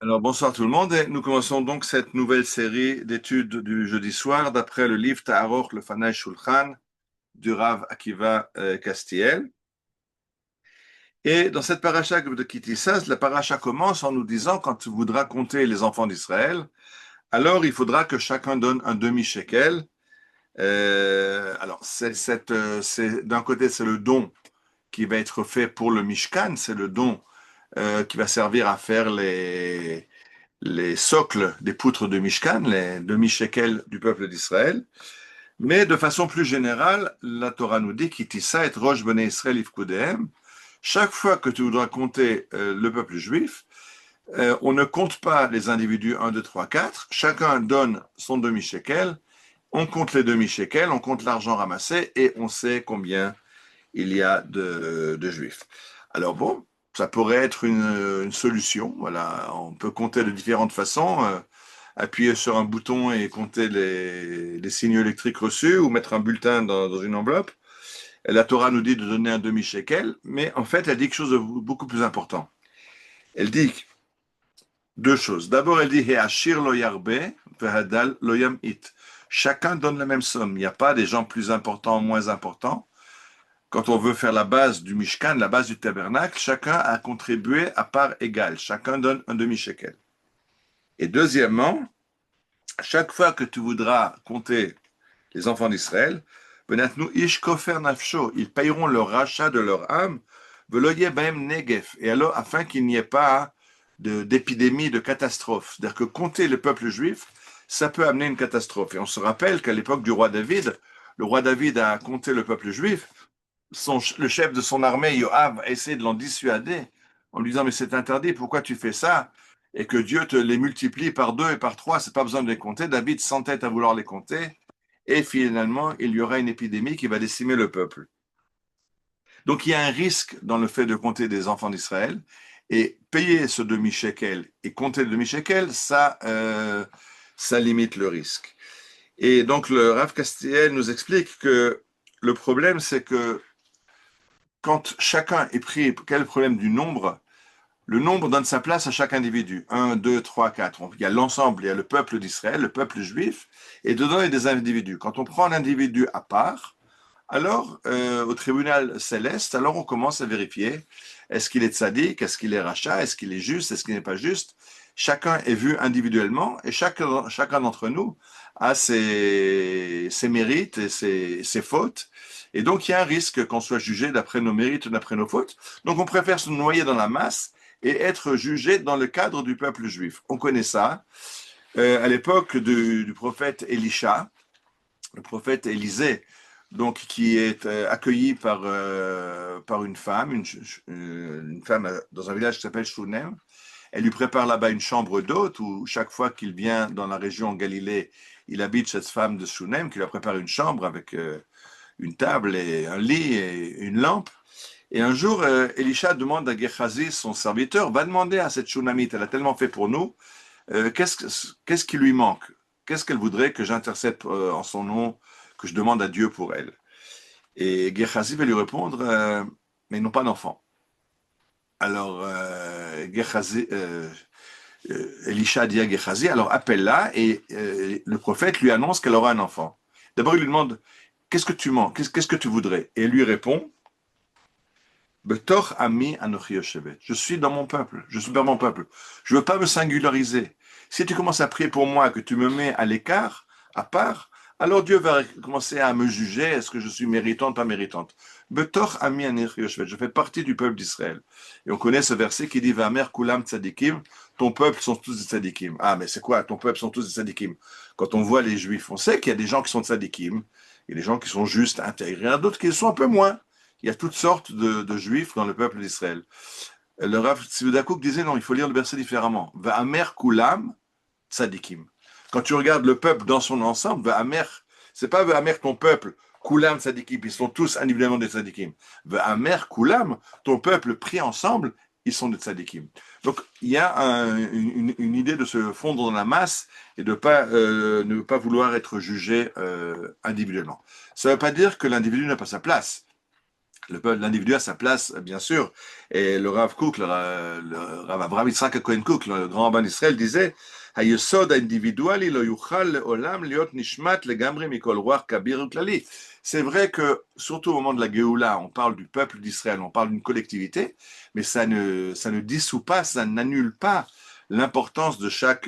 Alors bonsoir tout le monde et nous commençons donc cette nouvelle série d'études du jeudi soir d'après le livre Ta'aroch le Fanay Shulchan du Rav Akiva Castiel. Et dans cette paracha de Kitissas, la paracha commence en nous disant quand tu voudras compter les enfants d'Israël, alors il faudra que chacun donne un demi-shekel. Alors d'un côté c'est le don qui va être fait pour le Mishkan, c'est le don qui va servir à faire les socles des poutres de Mishkan, les demi-shekels du peuple d'Israël. Mais de façon plus générale, la Torah nous dit qu'Itissa et Rosh Bnei Israël Ifkudehem. Chaque fois que tu voudras compter le peuple juif, on ne compte pas les individus 1, 2, 3, 4. Chacun donne son demi-shekel. On compte les demi-shekels, on compte l'argent ramassé et on sait combien il y a de juifs. Alors bon, ça pourrait être une solution. Voilà, on peut compter de différentes façons. Appuyer sur un bouton et compter les signaux électriques reçus ou mettre un bulletin dans une enveloppe. Et la Torah nous dit de donner un demi-shekel, mais en fait, elle dit quelque chose de beaucoup plus important. Elle dit deux choses. D'abord, elle dit Heashir lo yarbe, vehadal lo yamit. Chacun donne la même somme. Il n'y a pas des gens plus importants ou moins importants. Quand on veut faire la base du Mishkan, la base du tabernacle, chacun a contribué à part égale. Chacun donne un demi-shekel. Et deuxièmement, chaque fois que tu voudras compter les enfants d'Israël, ils payeront le rachat de leur âme, et alors afin qu'il n'y ait pas d'épidémie, de catastrophe. C'est-à-dire que compter le peuple juif, ça peut amener une catastrophe. Et on se rappelle qu'à l'époque du roi David, le roi David a compté le peuple juif, le chef de son armée, Yoav, a essayé de l'en dissuader en lui disant mais c'est interdit, pourquoi tu fais ça? Et que Dieu te les multiplie par deux et par trois, c'est pas besoin de les compter. David s'entête à vouloir les compter et finalement il y aura une épidémie qui va décimer le peuple. Donc il y a un risque dans le fait de compter des enfants d'Israël et payer ce demi-shekel et compter le demi-shekel, ça limite le risque. Et donc le Rav Castiel nous explique que le problème c'est que quand chacun est pris, quel est le problème du nombre? Le nombre donne sa place à chaque individu. Un, 2, 3, 4. Il y a l'ensemble, il y a le peuple d'Israël, le peuple juif, et dedans il y a des individus. Quand on prend un individu à part, alors au tribunal céleste, alors on commence à vérifier est-ce qu'il est tzaddik, est-ce qu'il est rachat, est-ce qu'il est juste, est-ce qu'il n'est pas juste. Chacun est vu individuellement et chacun d'entre nous a ses mérites et ses fautes. Et donc, il y a un risque qu'on soit jugé d'après nos mérites ou d'après nos fautes. Donc, on préfère se noyer dans la masse et être jugé dans le cadre du peuple juif. On connaît ça. À l'époque du prophète Élisha, le prophète Élisée, donc qui est accueilli par une femme dans un village qui s'appelle Shunem. Elle lui prépare là-bas une chambre d'hôte où chaque fois qu'il vient dans la région Galilée, il habite cette femme de Shunem qui lui prépare une chambre avec une table et un lit et une lampe. Et un jour, Elisha demande à Gehazi, son serviteur, va demander à cette Shunamite, elle a tellement fait pour nous, qu'est-ce qui lui manque? Qu'est-ce qu'elle voudrait que j'intercède en son nom, que je demande à Dieu pour elle? Et Gehazi va lui répondre, mais ils n'ont pas d'enfant. Alors, Elisha dit à Gehazi, alors appelle-la et le prophète lui annonce qu'elle aura un enfant. D'abord, il lui demande, qu'est-ce que tu manques? Qu'est-ce que tu voudrais? Et elle lui répond, Betor ami anochi yoshevet. Je suis dans mon peuple, je suis dans mon peuple. Je ne veux pas me singulariser. Si tu commences à prier pour moi, que tu me mets à l'écart, à part, alors Dieu va commencer à me juger, est-ce que je suis méritante, pas méritante. Betor ami anochi yoshevet. Je fais partie du peuple d'Israël. Et on connaît ce verset qui dit, Vamer kulam tzadikim, ton peuple sont tous des tzadikim. Ah, mais c'est quoi? Ton peuple sont tous des tzadikim. Quand on voit les juifs, on sait qu'il y a des gens qui sont tzadikim, il y a des gens qui sont justes, intégrés, il y en a d'autres qui sont un peu moins. Il y a toutes sortes de juifs dans le peuple d'Israël. Le Rav Tzvidakouk disait non, il faut lire le verset différemment. Va'amer kulam tzadikim. Quand tu regardes le peuple dans son ensemble, Va'amer, c'est pas Va'amer ton peuple, kulam tzadikim, ils sont tous individuellement des tzadikim. Va'amer kulam, ton peuple pris ensemble, ils sont des tzadikim. Donc il y a une idée de se fondre dans la masse et de ne pas vouloir être jugé individuellement. Ça ne veut pas dire que l'individu n'a pas sa place. L'individu a sa place, bien sûr. Et le Rav Kook, le Rav Avraham Yitzhak Cohen Kook, le grand rabbin d'Israël, disait היסוד האינדיבידואלי לא יוכל לעולם להיות נשמט לגמרי מכל רוח כביר וכללי. C'est vrai que, surtout au moment de la Géoula, on parle du peuple d'Israël, on parle d'une collectivité, mais ça ne dissout pas, ça n'annule pas l'importance de chaque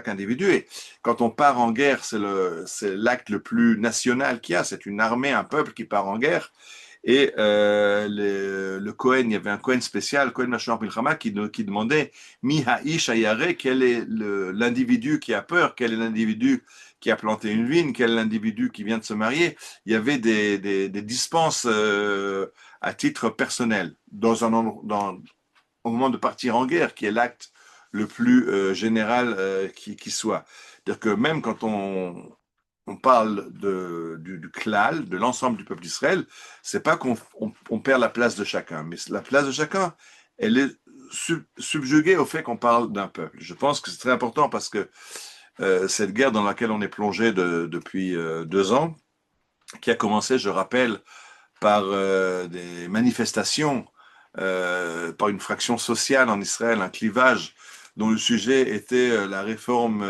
individu. Et quand on part en guerre, c'est l'acte le plus national qu'il y a, c'est une armée, un peuple qui part en guerre. Et le Cohen, il y avait un Cohen spécial, Cohen Mashor Milchama, qui demandait Mi Ha'ish Hayare, quel est l'individu qui a peur, quel est l'individu qui a planté une vigne, quel est l'individu qui vient de se marier. Il y avait des dispenses à titre personnel au moment de partir en guerre, qui est l'acte le plus général qui soit. C'est-à-dire que même quand on parle du klal, de l'ensemble du peuple d'Israël, c'est pas qu'on perd la place de chacun, mais la place de chacun, elle est subjuguée au fait qu'on parle d'un peuple. Je pense que c'est très important parce que cette guerre dans laquelle on est plongé depuis 2 ans, qui a commencé, je rappelle, par des manifestations, par une fraction sociale en Israël, un clivage dont le sujet était la réforme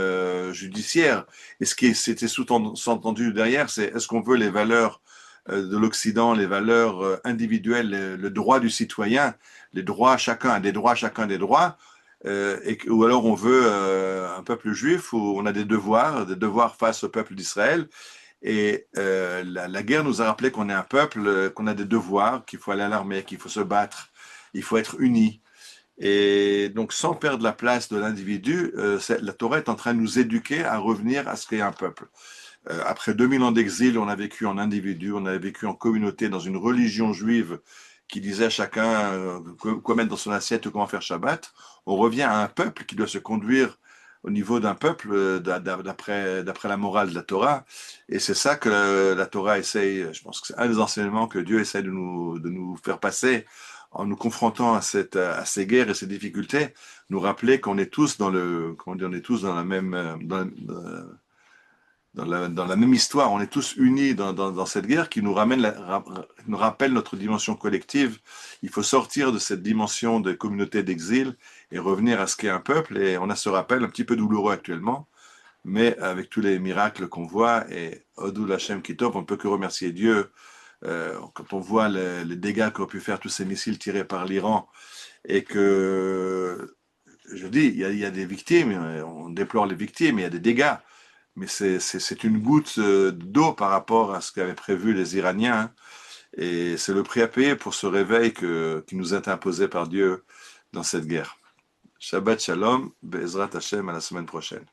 judiciaire. Et ce qui s'était sous-entendu derrière, c'est est-ce qu'on veut les valeurs de l'Occident, les valeurs individuelles, le droit du citoyen, les droits à chacun, des droits à chacun des droits, ou alors on veut un peuple juif où on a des devoirs face au peuple d'Israël. Et la guerre nous a rappelé qu'on est un peuple, qu'on a des devoirs, qu'il faut aller à l'armée, qu'il faut se battre, il faut être unis. Et donc, sans perdre la place de l'individu, la Torah est en train de nous éduquer à revenir à ce qu'est un peuple. Après 2000 ans d'exil, on a vécu en individu, on a vécu en communauté, dans une religion juive qui disait à chacun quoi mettre dans son assiette ou comment faire Shabbat. On revient à un peuple qui doit se conduire au niveau d'un peuple d'après la morale de la Torah. Et c'est ça que la Torah essaye, je pense que c'est un des enseignements que Dieu essaye de nous faire passer en nous confrontant à ces guerres et ces difficultés, nous rappeler qu'on est tous dans on est tous dans la même, dans la même histoire, on est tous unis dans cette guerre qui nous nous rappelle notre dimension collective. Il faut sortir de cette dimension de communauté d'exil et revenir à ce qu'est un peuple. Et on a ce rappel un petit peu douloureux actuellement, mais avec tous les miracles qu'on voit, et Odou Lachem Kitov, on ne peut que remercier Dieu. Quand on voit les dégâts qu'ont pu faire tous ces missiles tirés par l'Iran, et que, je dis, il y a des victimes, on déplore les victimes, il y a des dégâts, mais c'est une goutte d'eau par rapport à ce qu'avaient prévu les Iraniens, hein. Et c'est le prix à payer pour ce réveil qui nous est imposé par Dieu dans cette guerre. Shabbat Shalom, Be'ezrat Hashem, à la semaine prochaine.